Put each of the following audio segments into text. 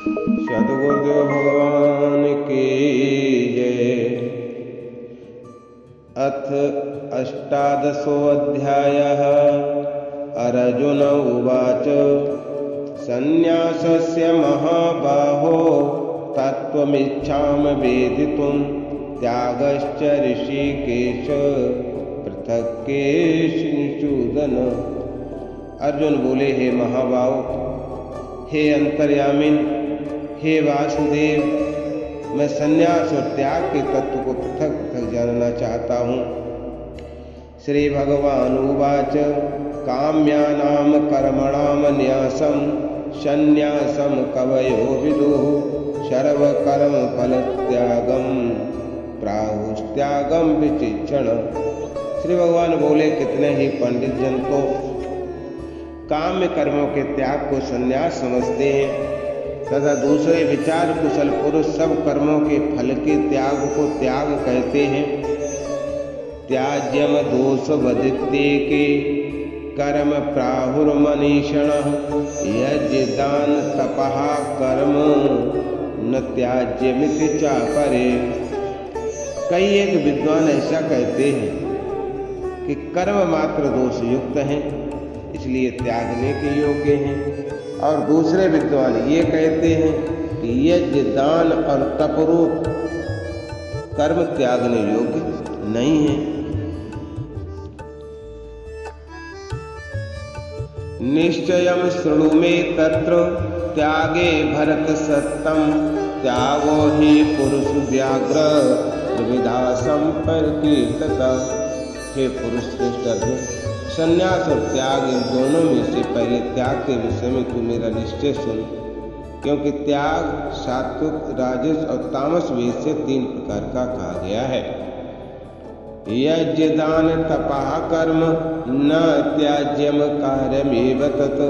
सद्गुरुदेव भगवान की जय। अथ अष्टादशोऽध्यायः। अर्जुन उवाच संन्यासस्य महाबाहो तत्त्वमिच्छामि वेदितुं त्यागश्च ऋषिकेश पृथक् केशिनिषूदन। अर्जुन बोले, हे महाबाहो, हे अंतर्यामिन, हे वासुदेव, मैं संन्यास और त्याग के तत्व को पृथक पृथक जानना चाहता हूँ। श्री भगवान उवाच काम्यानां कर्मणां न्यासं संन्यासं कवयो विदुः सर्वकर्मफलत्यागं प्राहुस्त्यागं विचिक्षण। श्री भगवान बोले, कितने ही पंडित जन तो काम्य कर्मों के त्याग को संन्यास समझते हैं तथा दूसरे विचार कुशल पुरुष सब कर्मों के फल के त्याग को त्याग कहते हैं। त्याज्यम दोष वदित्ये के कर्म प्राहुर्मनीषिणः यज्ञ दान तपः कर्म न त्याज्यमिति चापरे। कई एक विद्वान ऐसा कहते हैं कि कर्म मात्र दोष युक्त हैं, इसलिए त्यागने के योग्य हैं, और दूसरे विद्वान ये कहते हैं कि यज्ञ दान और तपरूप कर्म त्यागने योग्य नहीं है। निश्चयं शृणु मे तत्र त्यागे भरत सत्तम त्यागो हि पुरुष व्याघ्र विविधा संपर्कीर्तता। हे पुरुष श्रेष्ठ अर्जुन, संन्यास और त्याग इन दोनों में से पहले त्याग के विषय में तू मेरा निश्चय सुन, क्योंकि त्याग सात्विक, राजस और तामस वेद से 3 प्रकार का कहा गया है। यज्ञ दान तपः कर्म न त्याज्यम कार्यमेव तत्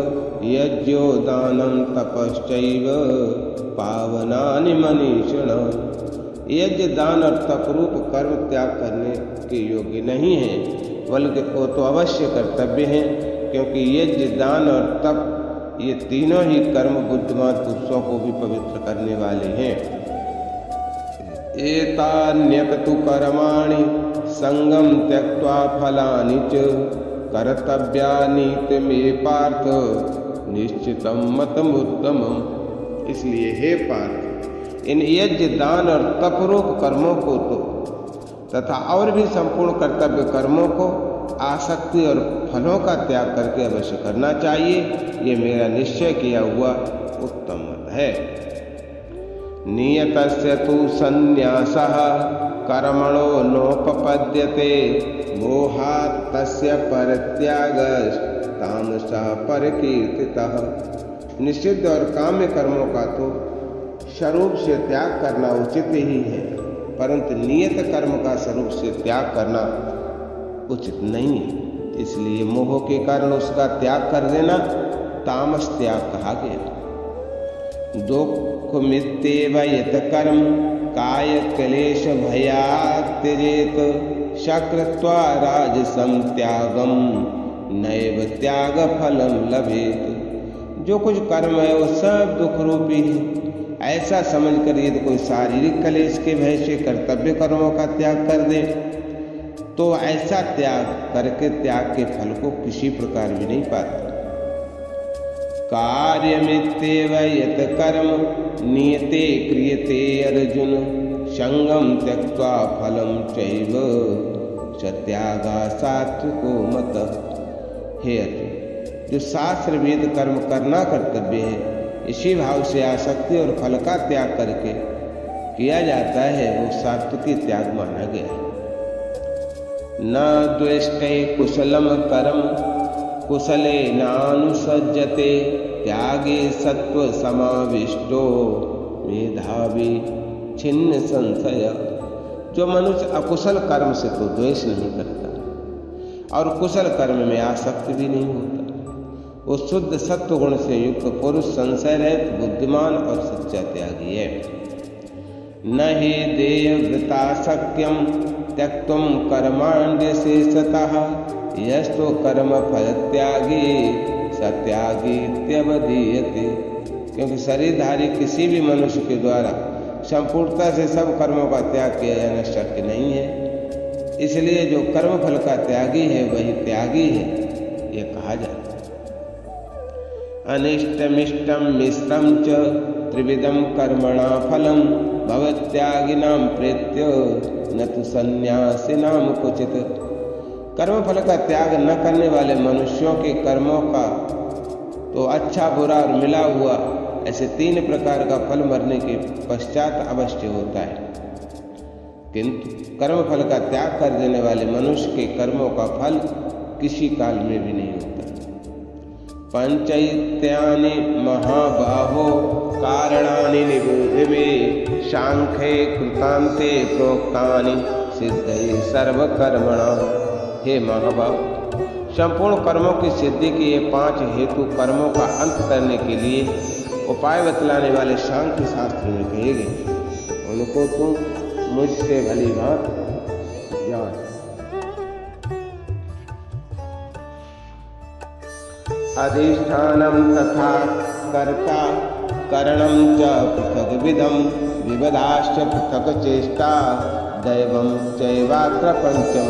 यज्ञो दानं तपश्चैव पावनानि मनीषिणः। यज्ञ दान और तपरूप कर्म त्याग करने के योग्य नहीं है, बल्कि वो तो अवश्य कर्तव्य है, क्योंकि यज्ञ दान और तप ये तीनों ही कर्म बुद्धिमान पुरुषों को भी पवित्र करने वाले हैं। एतान्यपि कर्माणि संगम त्यक्त्वा फलानि च कर्तव्यानीति मे पार्थ निश्चितं मतमुत्तमम्। इसलिए हे पार्थ, इन यज्ञ दान और तपरूप कर्मों को तो तथा और भी संपूर्ण कर्तव्य कर्मों को आसक्ति और फलों का त्याग करके अवश्य करना चाहिए। ये मेरा निश्चय किया हुआ उत्तम मत है। नियतस्य तु संन्यासः कर्मणो नोपपद्यते मोहात् तस्य परित्यागस्तामसः परिकीर्तितः। निषिद्ध और काम्य कर्मों का तो स्वरूप से त्याग करना उचित ही है, परंतु नियत कर्म का स्वरूप से त्याग करना उचित नहीं है। इसलिए मोह के कारण उसका त्याग कर देना तामस त्याग कहा गया। दुख मित्येव यत कर्म काय क्लेश भयात् त्यजेत शकृत्वा राजसं त्यागम नैव त्याग फलम लभेत। जो कुछ कर्म है वो सब दुख रूपी है, ऐसा समझकर यदि कोई शारीरिक क्लेश के भय से कर्तव्य कर्मों का त्याग कर दे तो ऐसा त्याग करके त्याग के फल को किसी प्रकार भी नहीं पाता। कार्यमित्येव यत कर्म नियते क्रियते अर्जुन संगम त्यक्त्वा फलम चैव सत्यागा सात्विको मतः। हे अर्जुन, जो शास्त्र वेद कर्म करना कर्तव्य है, इसी भाव से आसक्ति और फल का त्याग करके किया जाता है, वो सात्विकी त्याग माना गया है। न द्वेष्टे कुशलम कर्म कुशले नानुसज्जते त्यागे सत्व समाविष्टो मेधावी छिन्न संशय। जो मनुष्य अकुशल कर्म से तो द्वेष नहीं करता और कुशल कर्म में आसक्ति भी नहीं होता, वो शुद्ध सत्व गुण से युक्त पुरुष संशय रहित बुद्धिमान और सच्चा त्यागी है। न हि देयवृता शक्यं त्यक्तुं कर्माण्यशेषतः यस्तो कर्म फल त्यागी सत्यागीत्यवधीयते। क्योंकि शरीरधारी किसी भी मनुष्य के द्वारा संपूर्णता से सब कर्मों का त्याग किया जाना शक्य नहीं है। इसलिए जो कर्म फल का त्यागी है वही त्यागी है, ये कहा जाता है। अनिष्टमिष्टम मिश्रम च त्रिविधम कर्मणा फलम भवत्यागिनां प्रेत्य न तु सन्यासिनां क्वचित्। कर्म फल का त्याग न करने वाले मनुष्यों के कर्मों का तो अच्छा बुरा और मिला हुआ ऐसे 3 प्रकार का फल मरने के पश्चात अवश्य होता है, किंतु कर्म फल का त्याग कर देने वाले मनुष्य के कर्मों का फल किसी काल में भी नहीं होता। पंचैत्यानि महाबाहो कारणानि निबोधिवे सांख्ये कृतान्ते प्रोक्तानि सिद्धये सर्वकर्मणा। हे महाबाहो, संपूर्ण कर्मों की सिद्धि के ये 5 हेतु कर्मों का अंत करने के लिए उपाय बतलाने वाले सांख्य शास्त्र में कहे गए, उनको तुम मुझसे भली बात जान। अधिष्ठानम तथा कर्ता करणम च पृथक विधम विविधाश्च पृथक चेष्टा दैवम चैवात्र पंचम।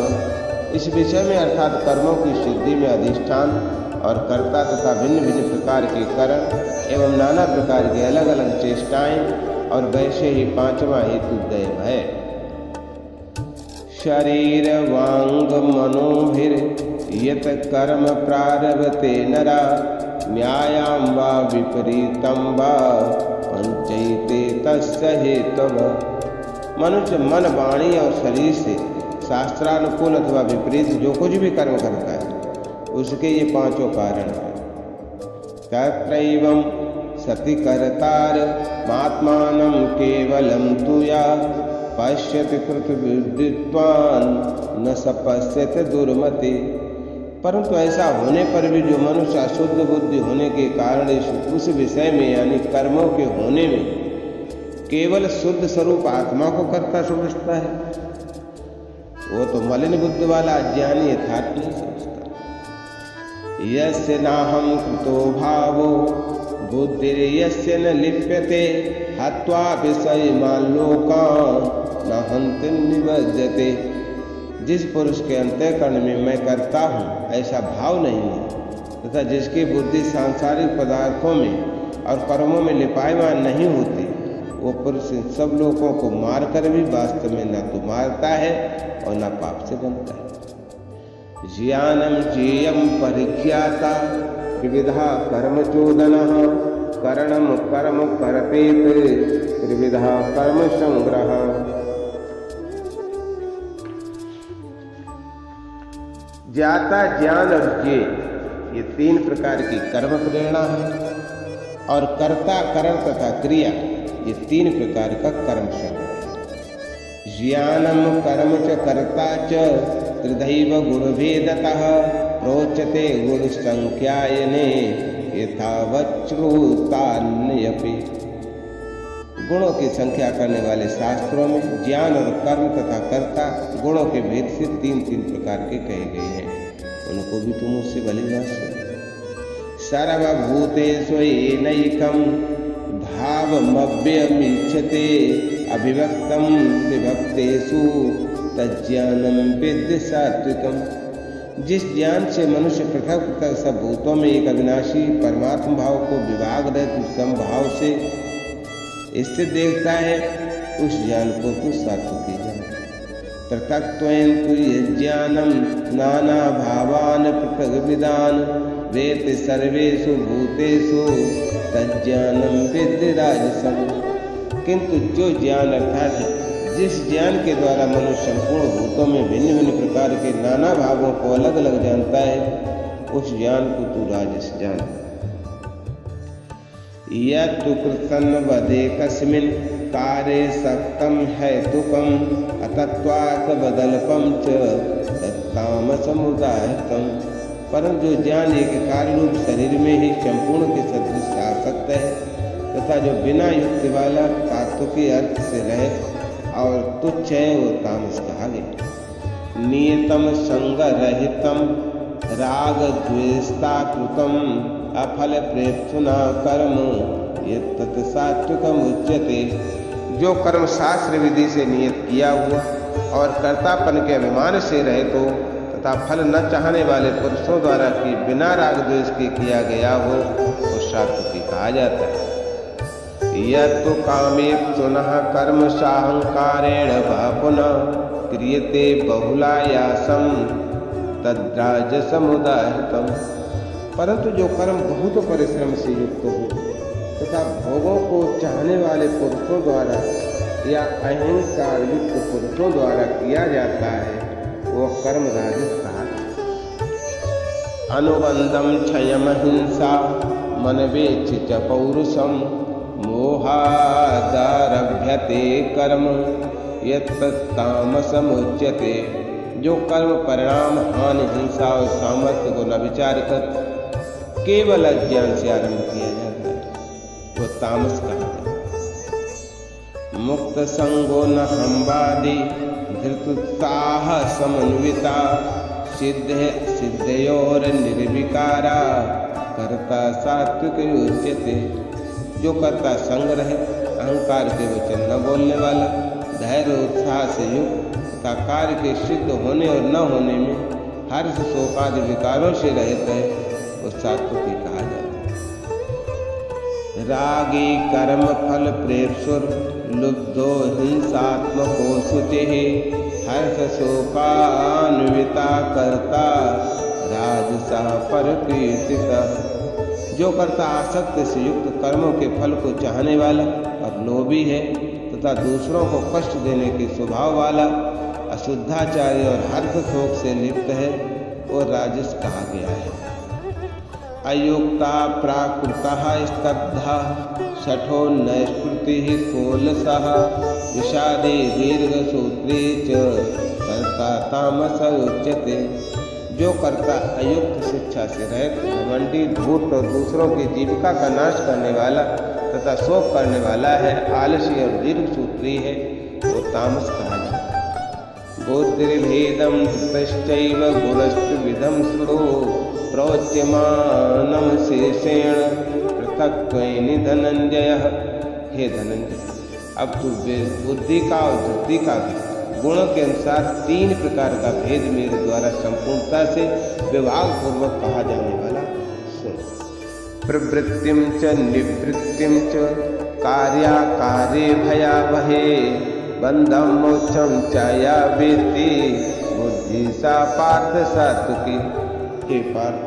इस विषय में अर्थात कर्मों की सिद्धि में अधिष्ठान और कर्ता तथा भिन्न भिन्न प्रकार के करण एवं नाना प्रकार की अलग अलग चेष्टाएं और वैसे ही 5वां हेतु दैव है। शरीर वांग मनोभिर यत कर्म प्रारभते नरा न्यायाम वा विपरीतम वा पंचैते तस्य हेतव। मनुष्य मन वाणी और शरीर से शास्त्रानुकूल अथवा विपरीत जो कुछ भी कर्म करता है उसके ये 5 कारण हैं। तत्रैवं सति कर्तार मात्मानं केवलं तु या पश्यति कृतविद्वान् न स पश्यति दुर्मति। परंतु ऐसा होने पर भी जो मनुष्य अशुद्ध बुद्धि होने के कारण उस विषय में यानी कर्मों के होने में केवल शुद्ध स्वरूप आत्मा को कर्ता समझता है, वो तो मलिन बुद्धि वाला अज्ञानी यथार्थ नहीं समझता। यस्य नाहं कृतो भावो बुद्धिर्यस्य न लिप्यते हत्वा विषयमान् लोकान् न हन्ति निबध्यते। जिस पुरुष के अंतःकरण में मैं करता हूँ ऐसा भाव नहीं है तथा जिसकी बुद्धि सांसारिक पदार्थों में और कर्मों में लिपायमान नहीं होती, वो पुरुष इन सब लोगों को मारकर भी वास्तव में न तो मारता है और न पाप से बनता है। ज्ञानम ज्ञेयम परिख्याता त्रिविधा कर्म चोदनः करणम कर्म करपेत त्रिविधा कर्म संग्रह। ज्ञाता ज्ञान और ज्ञेय ये 3 प्रकार की कर्म प्रेरणा है और कर्ता करण तथा क्रिया ये 3 प्रकार का कर्म संग्रह। ज्ञानम कर्म च कर्ता च त्रिधैव गुणभेदतः प्रोच्यते गुणसंख्यायने यथावच्रुतान्यपि। गुणों की संख्या करने वाले शास्त्रों में ज्ञान और कर्म तथा कर्ता गुणों के भेद से 3-3 प्रकार के कहे गए हैं, उनको भी तुम उससे भली बात सुनो। सर्वभूतेषु येनैकं भावमव्ययमीक्षते अभिव्यक्तं विभक्तेषु तज्ज्ञानं विद्धि सात्विकम्। जिस ज्ञान से मनुष्य पृथक पृथक सब भूतों में एक अविनाशी परमात्मा भाव को विभाग रहित समभाव से स्थित देखता है, उस ज्ञान को तू सात्विकी जान। पृथक्त्वेन तु यज्ञानं नाना भावान पृथक विदान वेत्ति सर्वेषु भूतेषु तज्ज्ञानं विद्धि राजसम्। किंतु जो ज्ञान अर्थात जिस ज्ञान के द्वारा मनुष्य संपूर्ण भूतों में भिन्न भिन्न प्रकार के नाना भावों को अलग अलग जानता है, उस ज्ञान को तू राजस जान। यत्तु कृतं वदेकस्मिन् कार्ये सक्तं हेतुकम् अतत्वात् बदल्पं च तत्तामसमुदायितम्। परंतु जो ज्ञान एक कार्य रूप शरीर में ही संपूर्ण के सदृश आसक्त है तथा जो बिना युक्ति वाला तात्व के अर्थ से रहे और तुच्छ है, वो तामस कहा गया। नियतम संग रहितम राग द्वेषता कृतम अफल प्रेप्सुना कर्म यत्तत् सात्विकम् उच्यते। जो कर्म शास्त्र विधि से नियत किया हुआ और कर्तापन के अभिमान से रहित हो तथा फल न चाहने वाले पुरुषों द्वारा कि बिना राग द्वेष के किया गया हो वो सात्विकी कहा जाता है। यत्तु कामे पुनः कर्म साहंकारेण पुनः क्रियते बहुलायासम तद्राजसमुदाहृतम्। परंतु जो कर्म बहुत परिश्रम से युक्त हो तथा भोगों को चाहने वाले पुरुषों द्वारा या अहंकार युक्त पुरुषों द्वारा किया जाता है वह कर्म राजस कहा जाता है। अनुबंधम क्षयम हिंसा मनवेच्छ च पौरुषम मोहादारभ्यते कर्म यत्तामसमुच्यते। जो कर्म परिणाम हानि हिंसा और सामर्थ्य को न विचार कर केवल अज्ञान से आरंभ किया जाता है वो तामस कहा जाता है। मुक्त संगो न हम्बादि धृतुत्साह समन्विता सिद्धयोर निर्विकारा कर्ता सात्विक उच्यते। जो कर्ता संग रहे, अहंकार के वचन न बोलने वाला, धैर्य उत्साह से युक्त तथा कार्य के सिद्ध होने और न होने में हर्ष शोकादि विकारों से रहित है वो सात्विकी कहा जाता है। रागी कर्म फल प्रेप्सुर लुब्धो हिंसात्मको शुचिः हर्ष शोकान्विता कर्ता राजसा परकीर्तिता। जो कर्ता आसक्ति से युक्त कर्मों के फल को चाहने वाला और लोभी है तथा दूसरों को कष्ट देने के स्वभाव वाला अशुद्धाचार्य और हर्ष शोक से लिप्त है वो राजस कहा गया है। अयुक्ता प्राकृतः स्तब्धा शठो नैष्कृति कोलसः विषादे दीर्घसूत्रे च कर्ता तामस उच्यते। जो कर्ता अयुक्त शिक्षा से रहित घमंडी धूर्त और दूसरों की जीविका का नाश करने वाला तथा शोक करने वाला है, आलसी और दीर्घसूत्री है वो तामस कहा जाता है। बुद्धिर्भेदं धृतश्चैव गुणस्त्रिविधं शृणु प्रोच्यमानं शेषेण पृथक्त्वेन धनंजय। हे धनंजय, अब तू बुद्धि का और धृति का गुणों के अनुसार 3 प्रकार का भेद मेरे द्वारा संपूर्णता से विभाग पूर्वक कहा जाने वाला सुन। प्रवृत्तिम च निवृत्तिम च कार्याकार्ये भयावहे बंधम मोक्षम च या वेत्ति बुद्धि सा पार्थ सात्विकी। हे पार्थ,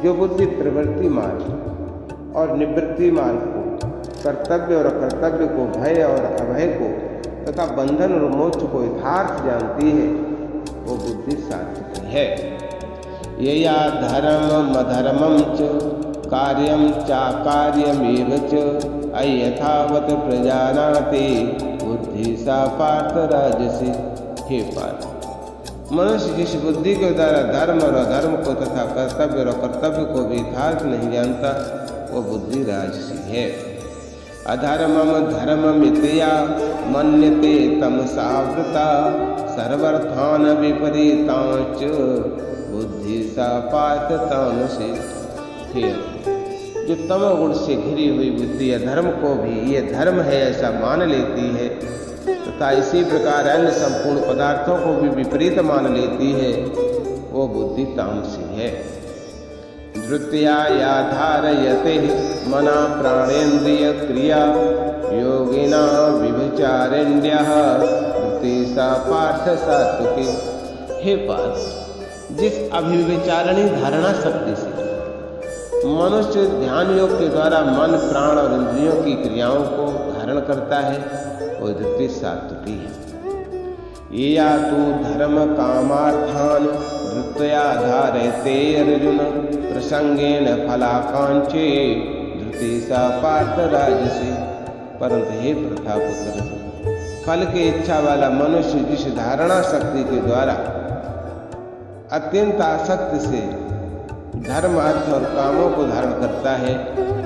जो बुद्धि प्रवृत्ति मार्ग और निवृत्ति मार्ग को, कर्तव्य और अकर्तव्य को, भय और अभय को तथा बंधन और मोक्ष को यथार्थ जानती है वो बुद्धि सात्विकी है। यया धर्मम अधर्मम च कार्यम चाकार्यमेव च अयथावत प्रजानाति बुद्धि सा पार्थ राजसी। हे पार्थ, मनुष्य जिस बुद्धि के द्वारा धर्म और अधर्म को तथा कर्तव्य और अकर्तव्य को भी यथार्थ नहीं जानता वो बुद्धि राजसी है। अधर्मम धर्ममित्या मन्यते तमसावृता सर्वर्थान विपरीतांच बुद्धि सा पार्थ तामसी। हे, जो तमोगुण से घिरी हुई बुद्धि अधर्म को भी ये धर्म है ऐसा मान लेती है तथा इसी प्रकार अन्य संपूर्ण पदार्थों को भी विपरीत मान लेती है वो बुद्धि तामसी है। धृत्या या धारयते मना प्राणेन्द्रिय क्रिया योगिना विभचारिण्यः धृति सा पार्थ सात्विकी। हे पार्थ, जिस अभिविचारणी धारणा शक्ति से मनुष्य ध्यान योग के द्वारा मन प्राण और इंद्रियों की क्रियाओं को धारण करता है वो धृति सात्विकी है। या तू धर्म कामार्थान धृत्या धारयते अर्जुन प्रसंगेन फलाकांक्षे धृति सा पार्थ राजसी। परंतु हे प्रथापुत्र, फल की इच्छा वाला मनुष्य जिस धारणा शक्ति के द्वारा अत्यंत आसक्ति से धर्म अर्थ और कामों को धारण करता है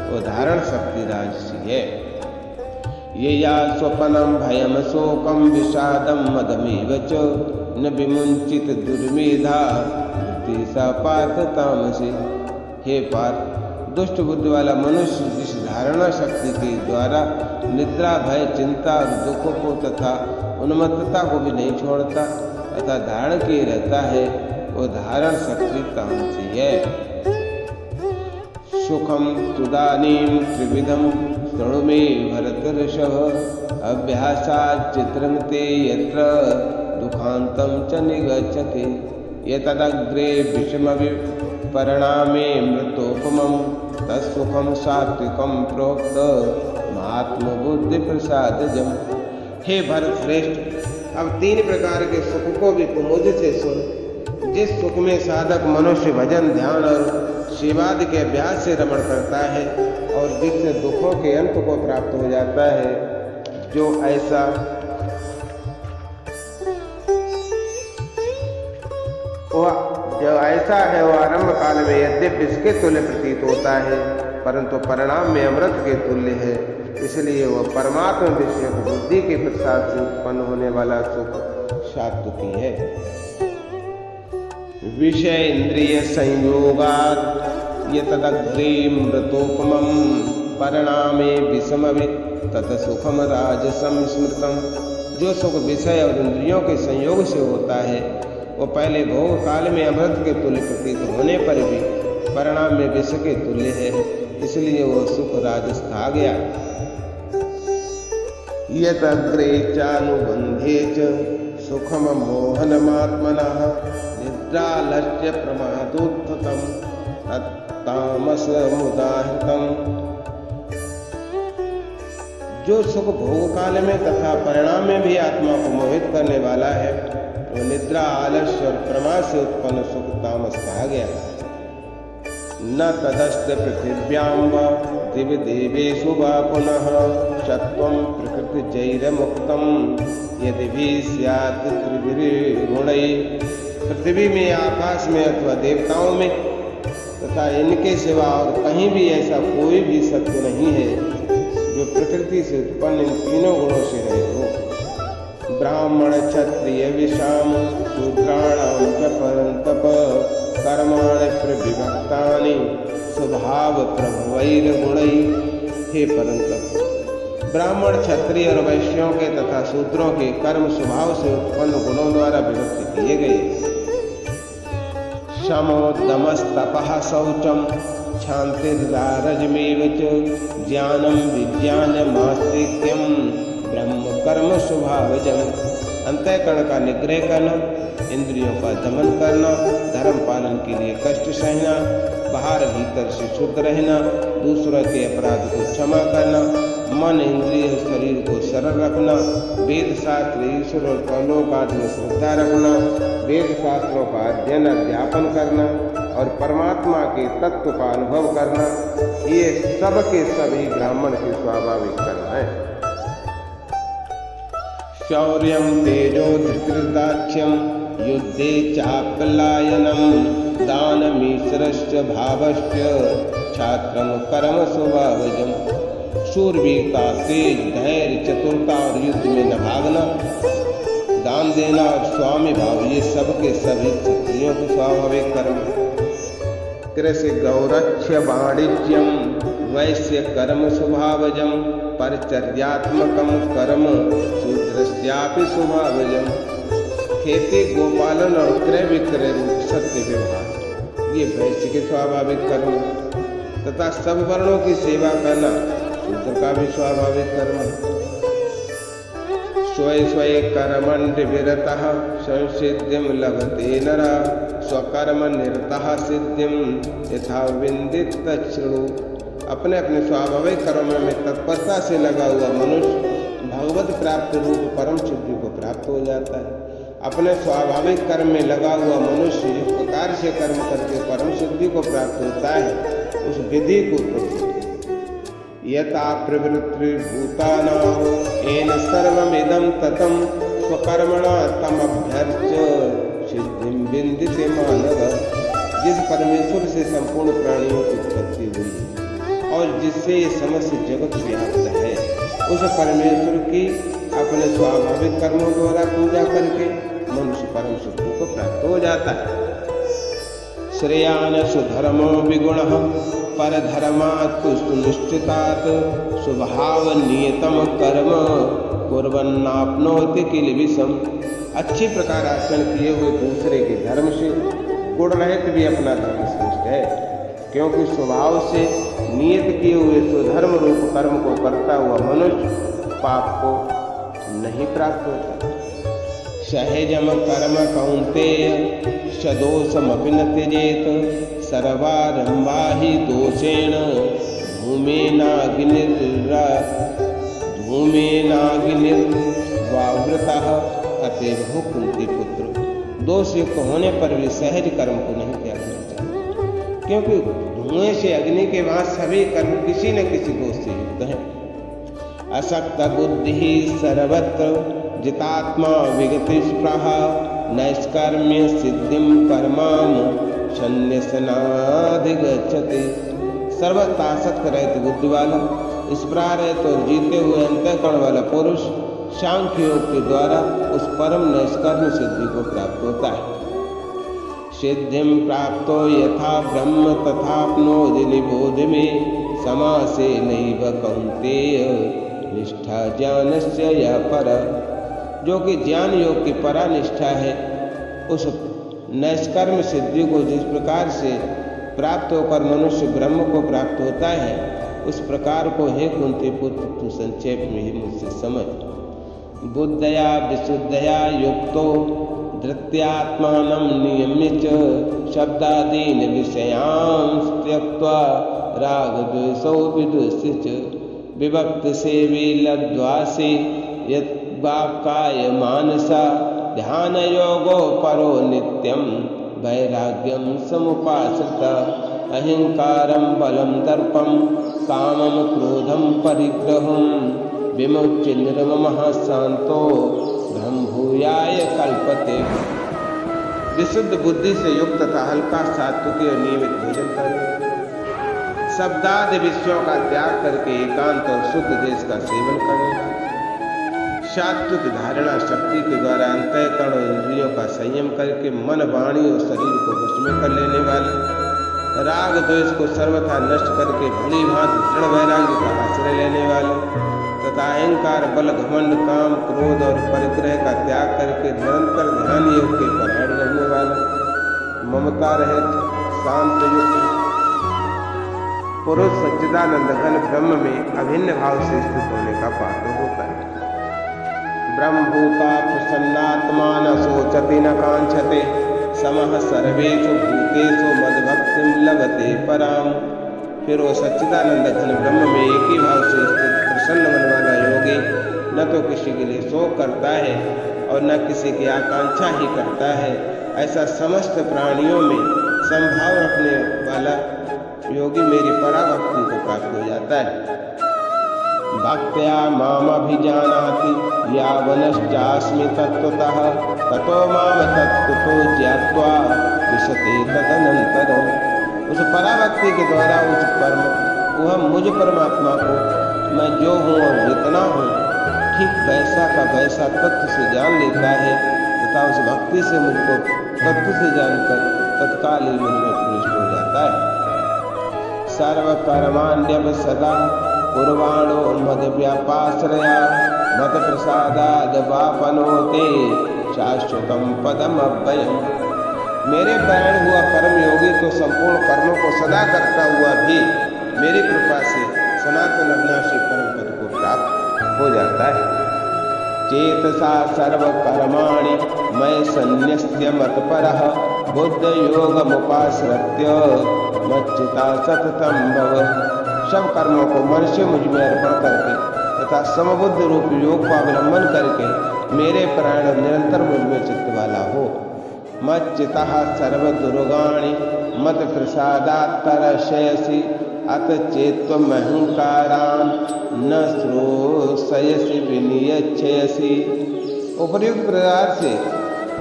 वो धारण शक्ति राजसी है। ये या स्वपनम भयम शोकम विषादम मदमेव च न विमुंचित दुर्मेधा धृति सा पार्थ तामसी। हे पार्थ, दुष्ट बुद्धि वाला मनुष्य जिस धारणा शक्ति के द्वारा निद्रा, भय, चिंता और दुखों को तथा उन्मत्तता को भी नहीं छोड़ता तथा धारण किए रहता है, वो धारण शक्ति तामसी है। सुखम तुदानीं त्रिविधम शृणु मे भरतर्षभ, अभ्यासात् चित्रमते यत्र दुखान्तं च निगच्छति, एतदग्रे विषमविपरिणामे मृतोपमं तत्सुखं सात्विकं प्रोक्त महात्मबुद्धिप्रसादजम्। हे भरत श्रेष्ठ, अब 3 प्रकार के सुख को भी मुझ से सुन। जिस सुख में साधक मनुष्य भजन, ध्यान और सेवादि के अभ्यास से रमण करता है और जिससे दुखों के अंत को प्राप्त हो जाता है, जो ऐसा है वह आरंभ काल में यद्यपि इसके तुल्य प्रतीत होता है, परंतु परिणाम में अमृत के तुल्य है। इसलिए वह परमात्मा विषय बुद्धि के प्रसाद से उत्पन्न होने वाला सुख सात्विकी है। विषय इंद्रिय संयोगात् यतदग्रे मृतोपमं परिणामे विषमवि तत सुखम राजसं स्मृतम। जो सुख विषय और इंद्रियों के संयोग से होता है, वो पहले भोग काल में अमृत के तुल्य प्रतीत होने पर भी परिणाम में विष के तुल्य है, इसलिए वो सुख राजस कहा गया। यतग्रे चानुबंधे च सुखम मोहनमात्मनः निद्रालस्य प्रमादोत्थतम तत्तामसमुदाहृतम्। जो सुख भोग काल में तथा परिणाम में भी आत्मा को मोहित करने वाला है, वो निद्रा, आलस्य और प्रमाद से उत्पन्न सुख तामस कहा गया। न तदस्त पृथिव्यां वा दिव्य देवेषु वा पुनः सत्वं प्रकृतिजैर्मुक्तं यदि भी स्यात् त्रिभिर्गुणैः। पृथ्वी में, आकाश में अथवा देवताओं में तथा इनके सिवा और कहीं भी ऐसा कोई भी सत्व नहीं है जो प्रकृति से उत्पन्न इन तीनों गुणों से रहित हो। ब्राह्मण, क्षत्रिय, विषाम, शूद्राणां च परन्तप कर्माणि प्रविभक्तानि स्वभाव प्रभवैर्गुणैः। हे परंतप, ब्राह्मण, क्षत्रिय और वैश्यों के तथा शूद्रों के कर्म स्वभाव से उत्पन्न गुणों द्वारा विभक्त किए गए। शमो दमस्तपः शौचम क्षान्तिर्दारजमेव च ज्ञानम विज्ञानमास्तिक्यम ब्रह्म कर्म स्वभावजम। अंतःकरण का निग्रह करना, इंद्रियों का दमन करना, धर्म पालन के लिए कष्ट सहना, बाहर भीतर से शुद्ध रहना, दूसरों के अपराध को क्षमा करना, मन, इंद्रिय, शरीर को सरल रखना, वेद शास्त्र, ईश्वर और परलोक में श्रद्धा रखना, वेद शास्त्रों का अध्ययन अध्यापन करना और परमात्मा के तत्व का अनुभव करना, ये सब के सभी ब्राह्मण के स्वाभाविक कर्म है। शौर्यं तेजो धृतिर्दाक्ष्यं युद्धे चापलायनं दानमीश्वरश्च भावश्च छात्रं कर्म स्वभावजम्। शूरवीरता, तेज, धैर्य, चतुरता और युद्ध में न भागना, दान देना और स्वामी भाव, ये सब के सभी क्षत्रियों के स्वाभाविक कर्म है। कृषि, गौरक्ष्य, वाणिज्यम वैश्य कर्म स्वभावजम परिचर्यात्मकम कर्म शूद्रस्यापि स्वभावजम। खेती, गोपालन और क्रय विक्रय रूप सत्य व्यवहार, ये वैश्य के स्वाभाविक कर्म तथा सब वर्णों की सेवा करना शूद्र का भी स्वाभाविक कर्म है। स्वय स्वय कर्मण्यविरतः संसिद्धिं लभते नरः स्वकर्म निरतः सिद्धिं यथा विन्दित तच्छृणु। अपने अपने स्वाभाविक कर्मों में तत्परता से लगा हुआ मनुष्य भगवत प्राप्त रूप परम सिद्धि को प्राप्त हो जाता है। अपने स्वाभाविक कर्म में लगा हुआ मनुष्य जिस प्रकार से कर्म करके परम सिद्धि को प्राप्त होता है, उस विधि को यथा प्रवृत्ति भूतानां येन सर्वमिदं ततं स्वकर्मणा तमभ्यर्च्य सिद्धिं विन्दिते मानव। जिस परमेश्वर से संपूर्ण प्राणियों की उत्पत्ति हुई और जिससे ये समस्त जगत व्याप्त है, उस परमेश्वर की अपने स्वाभाविक कर्मों द्वारा पूजा करके मनुष्य परम सिद्धि को प्राप्त हो जाता है। श्रेयान सुधर्मो विगुणः परधर्मात् सुनिश्चितात् स्वभाव नियतम कर्म कुर्वन्नाप्नोति किल विषम। अच्छी प्रकार आचरण किए हुए दूसरे के धर्म से गुण रहित भी अपना धर्म श्रेष्ठ है, क्योंकि स्वभाव से नियत किए हुए स्वधर्म रूप कर्म को करता हुआ मनुष्य पाप को नहीं प्राप्त होता। सहजम कर्म कौन्तेय सदोषमपि न त्यजेत सर्वारंभा हि दोषेण धूमेनाग्निर्वावृतः। अतएव हो कुंती पुत्र, दोष युक्त होने पर भी सहज कर्म को नहीं त्यागना चाहिए, क्योंकि धुएं से अग्नि के बाद सभी कर्म किसी न किसी दोष से युक्त हैं। असक्त बुद्धि सर्वत्र जितात्मा विगति स्पृहा नैष्कर्म्य सिद्धिम कर्माम संन्यसनाधिगच्छति। सर्वथा आसक्त रहित बुद्धि वाला, स्पृहा रहित और जीते हुए अंतःकरण वाला पुरुष सांख्य योग के द्वारा उस परम नैष्कर्म्य सिद्धि को प्राप्त होता है। सिद्धिम प्राप्तो यथा ब्रह्म तथाप्नोति निबोध में समासे नैव कौन्तेय निष्ठा ज्ञानस्य या पर। जो कि ज्ञान योग की परा निष्ठा है, उस नैष्कर्म सिद्धि को जिस प्रकार से प्राप्त होकर मनुष्य ब्रह्म को प्राप्त होता है, उस प्रकार को हे कुंती पुत्र तू संक्षेप में ही मुझसे समझ। बुद्धया विशुद्धया युक्तो धृत्यात्मानं नियम्य च शब्दादीन विषयांस त्यक्त्वा रागद्वेषौ विदुष्य च विभक्त सेवी लद्वासे यद्वाक्काय मानसा ध्यान योगो परो नित्यम वैराग्यम समुपाश्रिता अहंकारम बलम दर्पम कामम क्रोधम परिग्रहम विमुच्य निर्ममः शांतो ब्रह्मभूयाय कल्पते। विशुद्ध बुद्धि से युक्त तथा हल्का सात्विक और नियमित भोजन करें, शब्दादि विषयों का त्याग करके एकांत और शुद्ध देश का सेवन करें, सात्विक धारणा शक्ति के द्वारा अंतःकरण और इंद्रियों का संयम करके मन वाणी और शरीर को वश में कर लेने वाले, राग द्वेष को सर्वथा नष्ट करके भली भांति दृढ़ वैराग्य का आश्रय लेने वाले तथा अहंकार बल घमंड काम क्रोध और परिग्रह का त्याग करके निरंतर ध्यान योग के परायण रहने वाले, ममता रहित शांत युक्त पुरुष सच्चिदानंद घन ब्रह्म में अभिन्न भाव से स्थित होने का पात्र होता है। ब्रह्मभूता प्रसन्नात्मा न शोचति न कांक्षते समः सर्वेषु भूतेषु मद्भक्तिं लभते पराम। फिर वो सच्चिदानंद घन ब्रह्म में एक ही भाव से स्थित प्रसन्न मन वाला योगी न तो किसी के लिए शोक करता है और न किसी की आकांक्षा ही करता है, ऐसा समस्त प्राणियों में समभाव रखने वाला योगी मेरी पराभक्ति को प्राप्त हो जाता है। भक्त्या मामभिजानाति यावनश्चास्मि तत्त्वतः ततो माम तत्त्वतो ज्ञात्वा विशते तदनन्तरम्। उस पराभक्ति के द्वारा उस परम वह मुझ परमात्मा को मैं जो हूँ और जितना हूँ ठीक वैसा का वैसा तत्व से जान लेता है तथा उस भक्ति से मुझको तत्व से जानकर तत्काल ही मुझ में प्रविष्ट हो जाता है। सर्वकर्माण्यव सदा कुर्वाणो मद व्यापाश्रया मत प्रसादाद वापनोते शाश्वतम पदम अव्ययम्। मेरे परायण हुआ कर्म योगी तो संपूर्ण कर्मों को सदा करता हुआ भी मेरी कृपा से सनातन अविनाशी परम पद को प्राप्त हो जाता है। चेतसा सर्व कर्माणि मैं संन्यस्य मत्परः बुद्ध योगमुपाश्रित्य मच्चिता सततम भव। सब कर्मों को मन से मुझ में अर्पण करके तथा समबुद्ध रूप योग का अवलंबन करके मेरे परायण निरंतर मुझ में चित्त वाला हो। मच्चितः सर्वदुर्गाणि मत प्रसादात्तरशयसि अत चेत्त्वमहंकारान् न श्रोषयसि विनियच्छयसि। उपर्युक्त प्रकार से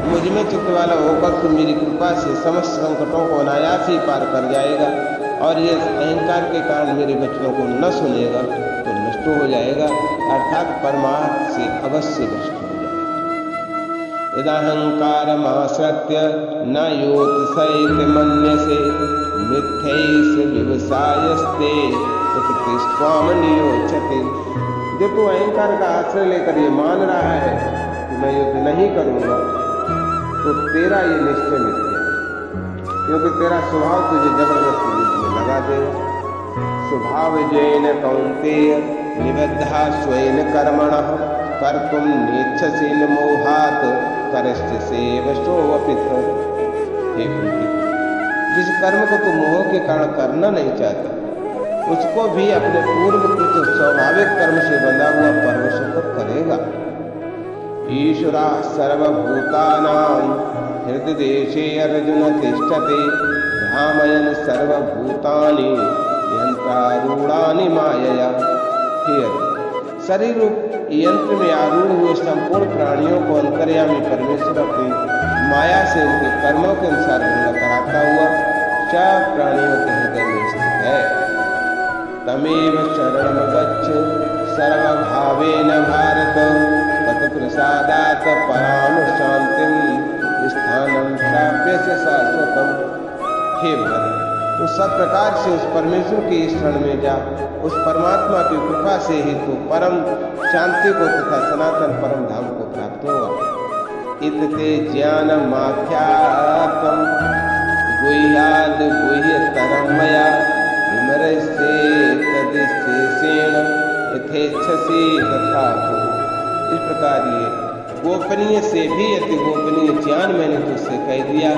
मुझ में चित्त वाला होकर तू मेरी कृपा से समस्त संकटों को अनायास ही पार कर जाएगा और ये अहंकार के कारण मेरे वचनों को न सुनेगा तो नष्ट हो जाएगा, अर्थात परमार्थ से अवश्य नष्ट हो जाएगा। यदहंकारमाश्रित्य न योत्सयति मन्यसे यथैष व्यवसायस्ते उत्कृष्टाम नियोचते। जो तू अहंकार का आश्रय लेकर ये मान रहा है कि मैं युद्ध नहीं करूंगा, तो तेरा ये निश्चय मिथ्या, क्योंकि तेरा स्वभाव तुझे जबरदस्ती युद्ध में लगा देगा। स्वभाव जैन कौन्तेय निबद्धा स्वयं कर्मणः कर्तुम नेच्छसि न मोहात् करश्चित् वशोऽपिथ। हे पुलकित, जिस कर्म को तू मोह के कारण करना नहीं चाहता, उसको भी अपने पूर्वकृत स्वाभाविक कर्म से बंधा हुआ परवश होकर करेगा। ईश्वरा सर्वभूतानां हृदयदेशे अर्जुन तिष्ठते भ्रामयन् सर्वभूतानि यंत्रारूढ़ानि मायया। हे अर्जुन, शरीर रूप यंत्र में आरूढ़ हुए संपूर्ण प्राणियों को अंतर्यामी परमेश्वर अपनी माया से उनके कर्मों के अनुसार भंग कराता हुआ सब प्राणियों के हृदय में स्थित है। तमेव शरणं गच्छ सर्वभावेन भारत तत्प्रसादात् परां शान्तिं स्थानं प्राप्यस्य शाश्वतम्। हे भरत, तो सब प्रकार से उस परमेश्वर के शरण में जा, उस परमात्मा की कृपा से ही तो परम शांति को तथा सनातन परम धाम को प्राप्त होगा। इतते ज्ञानमाख्यातं गुह्याद् गुह्यतरं मया विमर्यसे तद्विशेषेण यथेच्छसि तथा कुरु। इस प्रकार ये गोपनीय से भी अति गोपनीय ज्ञान मैंने तुझसे कह दिया।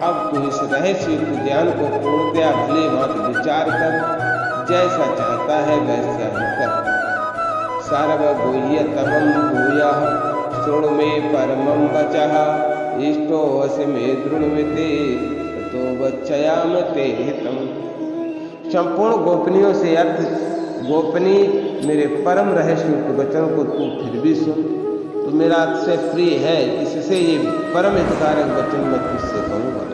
अब तू इस रहस्युक्त ज्ञान को पूर्णतया भली भांति विचार कर, जैसा चाहता है वैसा ही कर। सर्वगुह्यतमं भूयः शृणु मे परमं वचः इष्टोऽसि मे दृढमिति ततो वच्मि ते हितम्। संपूर्ण गोपनीयों से अर्थ गोपनीय मेरे परम रहस्युक्त वचन को तू फिर भी सुन, तो मेरा अतिशय प्रिय है, इससे ये परम हितकारक वचन मैं तुझसे कहूँगा।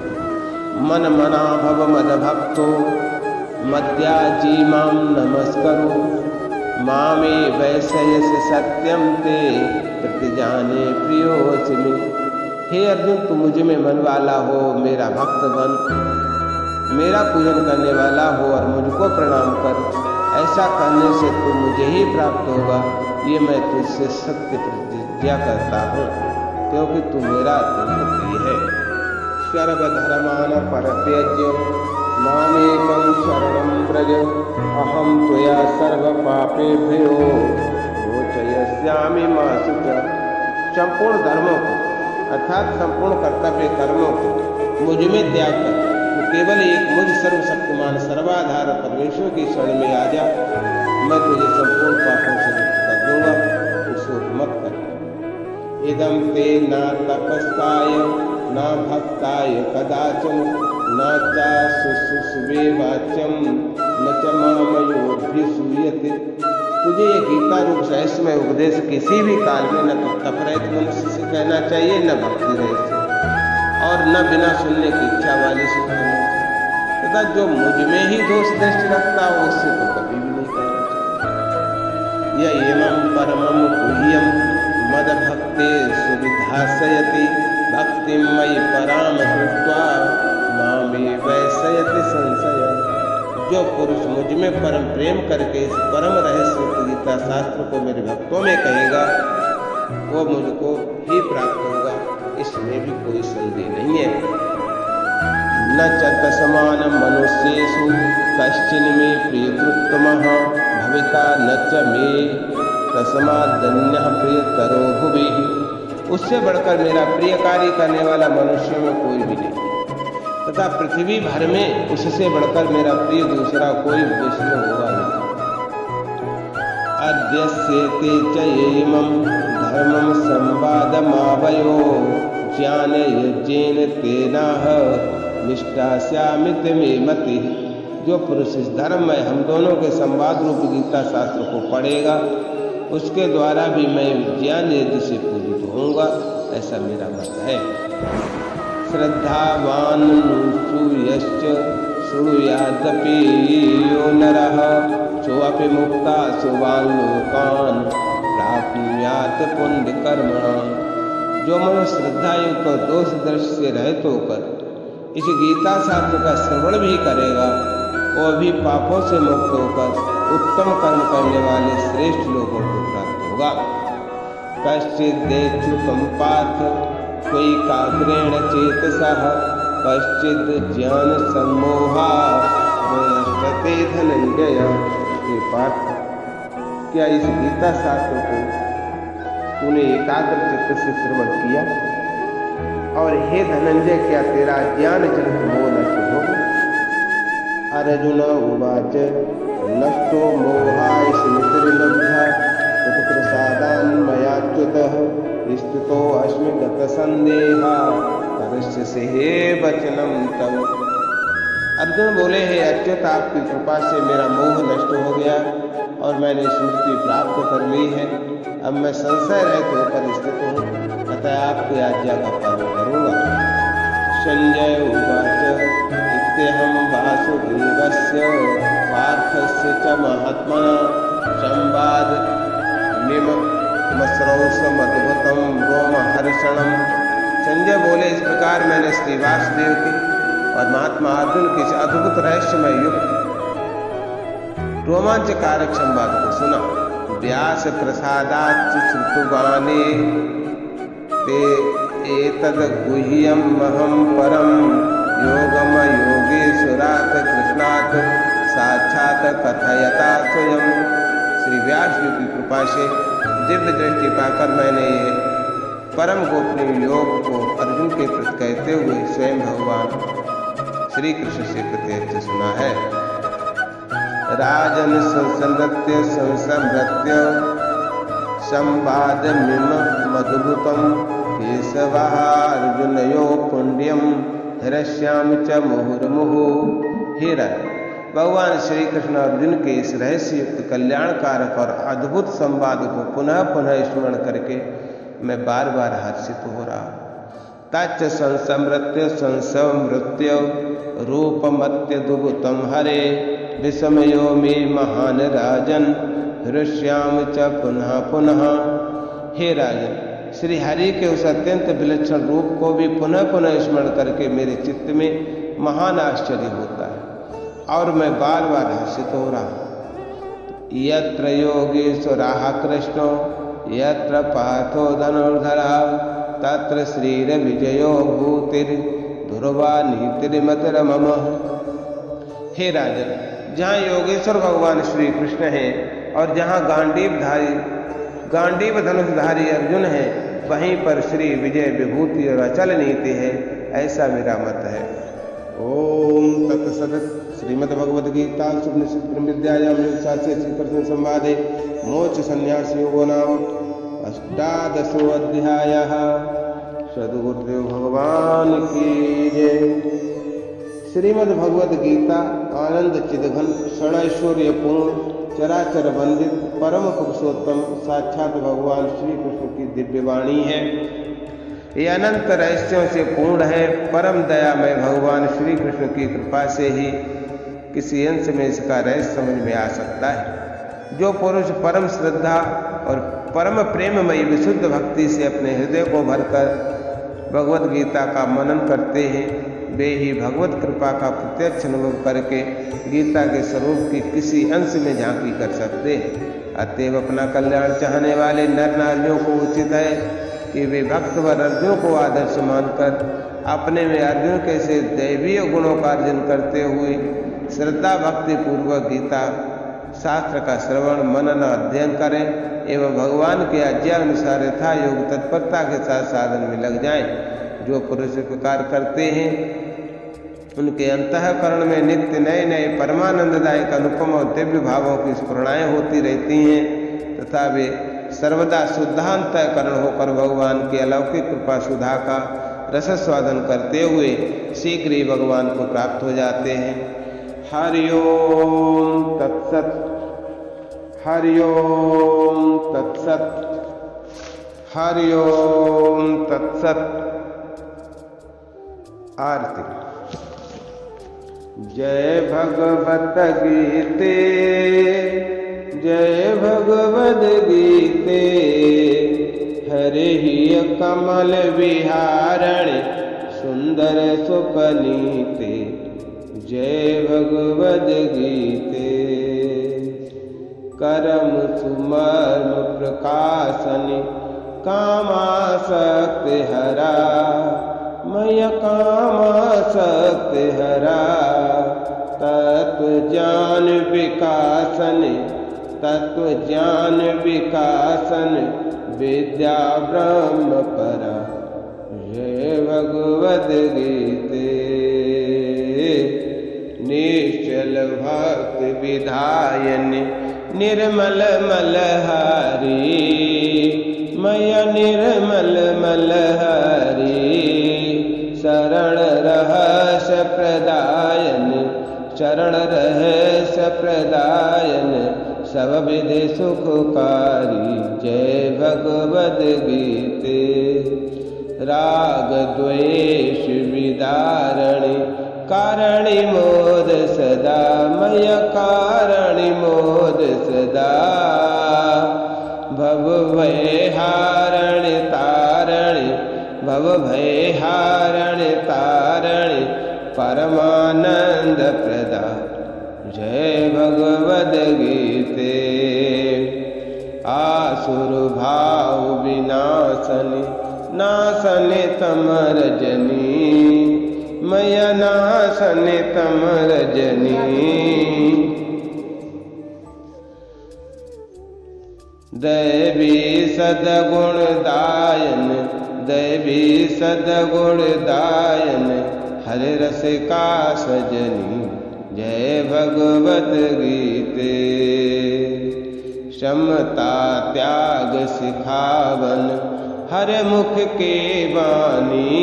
मन मना भव मद भक्तो मद्याजी मां नमस्करो मामे वैषयसि सत्यम ते प्रतिजाने प्रियोऽसि मे। हे अर्जुन, तू मुझ में मन वाला हो, मेरा भक्त बन, मेरा पूजन करने वाला हो और मुझको प्रणाम कर। ऐसा करने से तू मुझे ही प्राप्त होगा, ये मैं तुझसे सत्य प्रतिज्ञा करता हूँ, क्योंकि तू मेरा अत्यंत प्रिय है। सर्वधर्मान् परित्यज्य मामेकं शरणं व्रज अहं त्वया सर्वपापेभ्यो मोचयिष्यामि मा शुचः। संपूर्ण धर्मों को अर्थात संपूर्ण कर्तव्य कर्मों को मुझ में त्याग कर तो केवल एक मुझ सर्वशक्तिमान सर्वाधार परमेश्वर की शरण में आ जा, मैं तुझे संपूर्ण पापों से मुक्त कर दूंगा। उसे मत कर। इदं ते न तपस्काय न भक्ताय कदाचन न च शुश्रूषवे वाच्यं न च मामयोऽभ्यसूयते। तुझे ये गीता रूप रहस्यमय उपदेश किसी भी काल में न तो तपरहित मनुष्य से कहना चाहिए, न भक्ति रहित से, और न बिना सुनने की इच्छा वाले से कहना चाहिए, तथा जो मुझ में ही दोष दृष्टि रखता हो उससे तो कभी भी नहीं कहना चाहिए। यह इमं परमं गुह्यं मद भक्ते सुविधासयति भक्तिं मयि पराम कृत्वा मामे वैषयति संशय। जो पुरुष मुझ में परम प्रेम करके इस परम रहस्य गीता शास्त्र को मेरे भक्तों में कहेगा, वो मुझको ही प्राप्त होगा, इसमें भी कोई संदेह नहीं है। न च तस्मान मनुष्येषु कश्चिन् मे प्रियकृत्तमः भविता न च मे तस्मादन्यः प्रियतरो भुवि। उससे बढ़कर मेरा प्रिय कार्य करने वाला मनुष्य में कोई भी नहीं, तथा पृथ्वी भर में उससे बढ़कर मेरा प्रिय दूसरा कोई विष्णु होगा नहीं। अद्यस्येते च एमं धर्मं संवादमावयो ज्ञान यज्ञेन तेनाह निष्ठास्यामिति मे मतिः। जो पुरुष इस धर्म में हम दोनों के संवाद रूप गीता शास्त्र को पढ़ेगा, उसके द्वारा भी मैं ज्ञान यज्ञ से पूजित होऊंगा, ऐसा मेरा मत है। श्रद्धावान सूयश्च श्रुयादपि यो नरः सोऽपि मुक्ता सुवान् लोकान् प्राप्नुयात् पुण्यकर्मणाम्। जो मनुष्य श्रद्धायुक्त और दोष दृष्टि से रहित होकर इस गीता शास्त्र का श्रवण भी करेगा, वो भी पापों से मुक्त होकर उत्तम कर्म करने वाले श्रेष्ठ लोगों को प्राप्त होगा। कश्चिदेच्छुकं पार्थ कोई काग्रेण चेतसः कश्चित् ज्ञान सम्मोहात् नश्यते धनंजय। हे पार्थ, क्या इस गीता शास्त्र को तूने एकाग्र चित्त से श्रवण किया? और हे धनंजय, क्या तेरा ज्ञान जनित मोह नष्ट हो? अर्जुन उवाच नष्टो मोहाय स्मृतिर्लब्धा तत्प्रसादान्मयाच्युतः स्थितोऽस्मि गतसन्देहा करिष्यसि हे वचनं तव। अर्जुन बोले, हे अच्युत, आपकी कृपा से मेरा मोह नष्ट हो गया और मैंने स्मृति प्राप्त कर ली है। अब मैं संशय रहित होकर स्थित हूँ, अतः आपकी आज्ञा का पालन करूँगा। संजय उवाच इत्यहं वासुदेवस्य पार्थस्य च महात्मना संवादमिममश्रौषमद्भुतं रोमहर्षणम्। संजय बोले, इस प्रकार मैंने श्री वासुदेव की और महात्मा अर्जुन के इस अद्भुत रहस्यमय युक्त रोमांचकारक संवाद को सुना। व्यास प्रसादाच्च श्रुतवाने ते एतद् गुह्यम् अहं परम योगम योगेश्वरात् कृष्णात् साक्षात् कथयता स्वयं। श्री व्यास जी की कृपा से दिव्य दृष्टि पाकर मैंने ये परम गोपनीय योग को अर्जुन के प्रति कहते हुए स्वयं भगवान श्री कृष्ण से प्रत्यक्ष सुना है। राजन संसनृत्य संसमृत्य संवादमिममद्भुतं केशवः अर्जुनयो पुण्यं हृष्यामि च मुहुर्मुहुः। हे राजन, भगवान श्री कृष्ण अर्जुन के इस रहस्य युक्त कल्याणकारक और अद्भुत संवाद को पुनः पुनः स्मरण करके मैं बार बार हर्षित हो रहा हूँ। तच्च संसमृत्य संसमृत्य रूपमत्यद्भुतं हरे विस्मयो मे महान राजन हृष्यामि च पुनः पुनः। हे राजन, श्री हरि के उस अत्यंत विलक्षण रूप को भी पुनः पुनः स्मरण करके मेरे चित्त में महान आश्चर्य होता है और मैं बार बार हर्षित हो रहा हूँ। यत्र योगेश्वराः कृष्णो यत्र पार्थो धनुर्धरः तत्र श्रीर्विजयो भूतिर्ध्रुवा नीतिर्मतिर्मम। हे राजन, जहाँ योगेश्वर भगवान श्री कृष्ण हैं और जहाँ गांडीव धनुषधारी अर्जुन है, वहीं पर श्री विजय विभूति और अचल नीति है, ऐसा मेरा मत है। ओम तत्सत। श्रीमद्भगवद्गीता उपनिषद ब्रह्म विद्यायां योगशास्त्रे श्री कृष्ण संवादे मोक्ष संन्यास योगो नाम 18वां अध्यायः। सद्गुरुदेव भगवान की जय। श्रीमद्भगवद्गीता आनंद चिदघन षडैश्वर्यपूर्ण चराचर वंदित परम पुरुषोत्तम साक्षात भगवान श्री कृष्ण की दिव्य वाणी है। ये अनंत रहस्यों से पूर्ण है। परम दयामय भगवान श्री कृष्ण की कृपा से ही किसी अंश में इसका रहस्य समझ में आ सकता है। जो पुरुष परम श्रद्धा और परम प्रेममयी विशुद्ध भक्ति से अपने हृदय को भरकर भगवत गीता का मनन करते हैं, वे ही भगवत कृपा का प्रत्यक्ष अनुभव करके गीता के स्वरूप की किसी अंश में झांकी कर सकते हैं। अतएव अपना कल्याण चाहने वाले नर नारियों को उचित है कि वे भक्त व अर्जुन को आदर्श मानकर अपने में अर्जुन के से दैवीय गुणों का अर्जन करते हुए श्रद्धा भक्ति पूर्वक गीता शास्त्र का श्रवण मनन अध्ययन करें एवं भगवान के आज्ञा अनुसार यथा योग तत्परता के साथ साधन में लग जाएं। जो पुरुष प्रकार करते हैं उनके अंतःकरण में नित्य नए नए परमानंददायक अनुपम और दिव्य भावों की स्फुरणाएं होती रहती हैं तथा वे सर्वदा शुद्धांतःकरण होकर भगवान की अलौकिक कृपा सुधा का रसस्वादन करते हुए शीघ्र ही भगवान को प्राप्त हो जाते हैं। हरि ओम तत्सत। हरि ओम तत्सत। हरि ओम तत्सत। आरती। जय भगवत गीते जय भगवद गीते हरि कमल विहारण सुंदर सुंदर सुपनीते जय भगवद गीते। कर्म सुमर्म प्रकाशन कामासक्ति हरा मय कामासक्ति हरा। तत्व ज्ञान विकासन तत्व ज्ञान विकासन विद्या ब्रह्म परा जय भगवद गीते। निश्चल भक्त विधायन निर्मल मलहारी मय निर्मल मलहारी। शरण रहस्य प्रदायन शरण रहस्य प्रदायन सब विधि सुखकारी जय भगवद गीते। राग द्वेष विदारणी कारणि मोद सदा मय कारणि मोद सदा। भव भय हारणि तारणि भव भय हारणि तारणि परमानंद प्रदा जय भगवद गीते। आसुर भाव विनाशनि नाशनि तमरजनी मय नाशनि तमरजनी। दैवी सदगुण दायन दैवी सदगुण दायन हरे रस का सजनी जय भगवद गीते। क्षमता त्याग सिखावन हर मुख के वाणी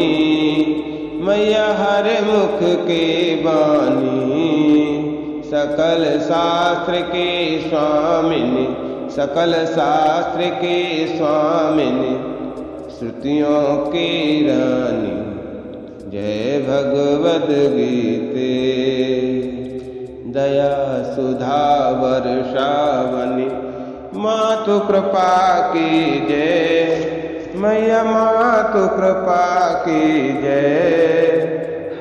मैया हर मुख के वाणी। सकल शास्त्र के स्वामिनी सकल शास्त्र के स्वामिनी श्रुतियों की रानी जय भगवद गीते। दया सुधा वर्षावनी मातु कृपा की जय मैया मातु कृपा की जय।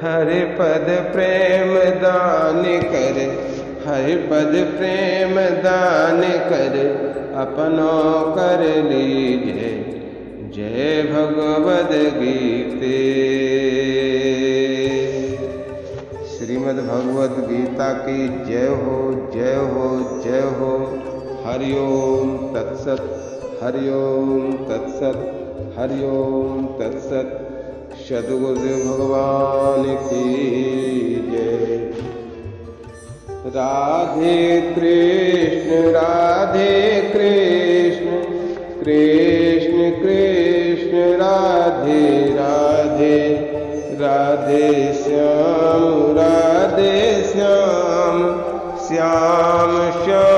हरि पद प्रेम दान कर हरि पद प्रेम दान कर अपनों कर लीजिए जय भगवद गीते। श्रीमद् भगवद गीता की जय हो जय हो जय हो। हरि ओम तत्सत हरि ओम तत्सत हरि ओम तत्सत। सद्गुरुदेव भगवान की जय। राधे कृष्ण कृष्ण कृष्ण राधे राधे। राधे श्याम श्याम श्याम।